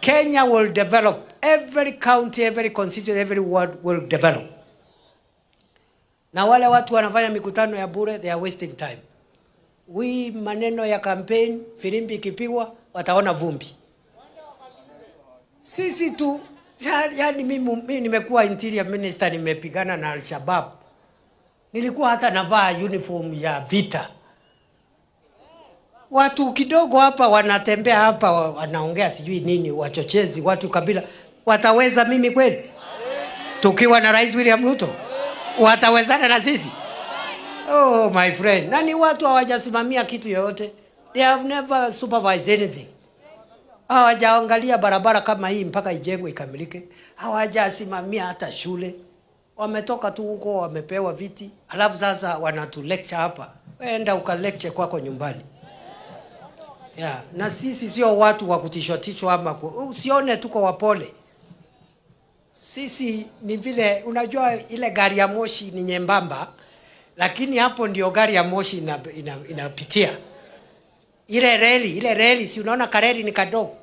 Kenya will develop. Every county, every constituency, every ward will develop. Na wale watu wanafanya mikutano ya bure, they are wasting time. Maneno ya campaign, filimbi ikipigwa, wataona vumbi. Sisi tu, yani mimi nimekuwa interior minister, nimepigana na Al-Shabaab. Nilikuwa hata navaa uniform ya vita. Watu kidogo hapa wanatembea hapa wanaongea sijui nini, wachochezi, watu kabila. Wataweza mimi kweli? Tukiwa na Rais William Ruto, watawezana na sisi? Oh my friend, nani watu hawajasimamia kitu yoyote. They have never supervised anything. Hawajaangalia barabara kama hii mpaka ijengwe ikamilike. Hawajasimamia hata shule. Wametoka tu huko wamepewa viti, alafu sasa wanatu lecture hapa. Enda ukalecture kwako nyumbani. Yeah, na sisi sio watu wa kutishwa ama usione tuko wapole. Sisi ni vile unajua ile gari ya moshi ni nyembamba, lakini hapo ndio gari ya moshi inapitia. Ile reli si unaona kareli ni kadogo.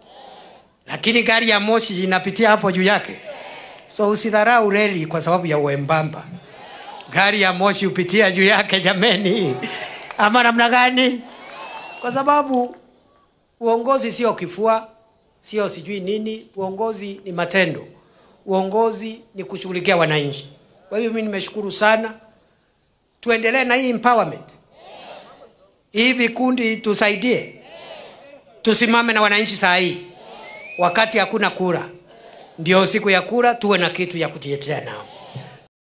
Lakini gari ya moshi inapitia hapo juu yake. So usidharau reli kwa sababu ya uembamba. Gari ya moshi upitia juu yake jameni. Ama namna gani? Kwa sababu uongozi sio kifua, sio sijui nini, uongozi ni matendo. Uongozi ni kushughulikia wananchi. Kwa hiyo mimi nimeshukuru sana. Tuendelee na hii empowerment. Hivi kundi tusaidie. Tusimame na wananchi saa hii. Wakati hakuna kura. Ndio siku ya kura tuwe na kitu ya kujitetea nao.